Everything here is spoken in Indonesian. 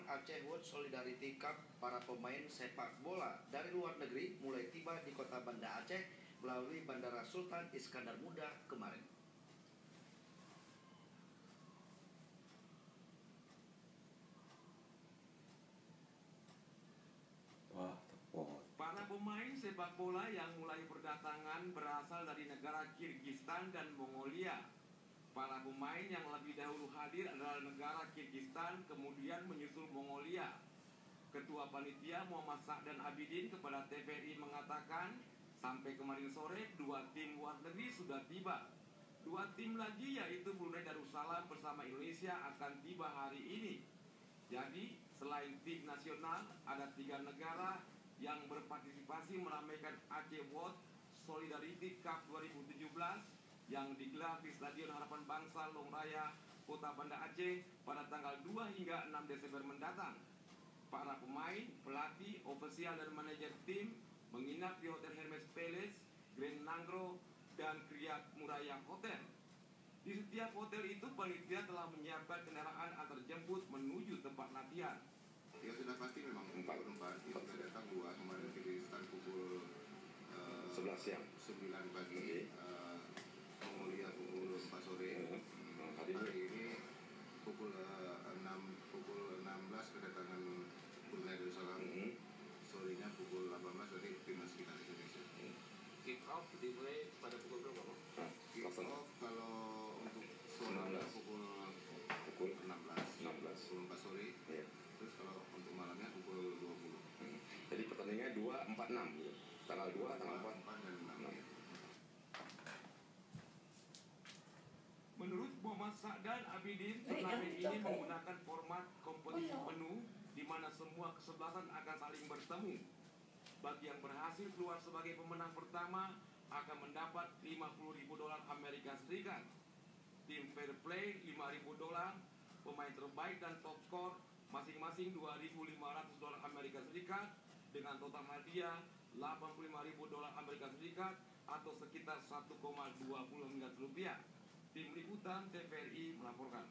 Aceh World Solidarity Cup, para pemain sepak bola dari luar negeri mulai tiba di kota Banda Aceh melalui Bandara Sultan Iskandar Muda kemarin. Para pemain sepak bola yang mulai berdatangan berasal dari negara Kirgistan dan Mongolia. Para pemain yang lebih dahulu hadir adalah negara Kirgistan, kemudian menyusul Mongolia. Ketua Panitia Muhammad Sa'dan Abidin kepada TVRI mengatakan, sampai kemarin sore 2 tim luar negeri sudah tiba. 2 tim lagi yaitu Brunei Darussalam bersama Indonesia akan tiba hari ini. Jadi, selain tim nasional, ada 3 negara yang berpartisipasi meramaikan Aceh World Solidarity Cup 2017 yang digelar di Stadion Harapan Bangsa Long Raya, Kota Banda Aceh pada tanggal 2 hingga 6 Desember mendatang. Para pemain, pelatih, ofisial dan manajer tim menginap di Hotel Hermes Palace, Grand Nangro, dan Kriyat Muraya Hotel. Di setiap hotel itu, panitia telah menyiapkan kendaraan antar jemput menuju tempat latihan. Ya sudah pasti memang empat kita datang 2 kemarin Kirgistan pukul 11 siang 9 pagi, Mongolia pukul 4 sore. Hari ini pukul 16 kedatangan Brunei Darussalam, sorenya pukul 18 dari timnas kita Indonesia. Kick off dimulai pada pukul berapa, Pak? Kick off kalau untuk sore pukul 16 pukul 4 sore. Ya. Terus kalau untuk malamnya pukul 20. Jadi pertandingannya 2, 4, 6 gitu. Tanggal 2, tanggal 4 dan 6. Menurut Muhammad Sa'dan Abidin, turnamen ini menggunakan format kompetisi penuh di mana semua kesebelasan akan saling bertemu. Bagi yang berhasil keluar sebagai pemenang pertama akan mendapat $50.000 Amerika Serikat. Tim fair play $5.000, pemain terbaik dan top skor masing-masing $2.500 Amerika Serikat dengan total hadiah $85.000 Amerika Serikat atau sekitar 1,20 miliar rupiah. Tim Liputan TVRI melaporkan.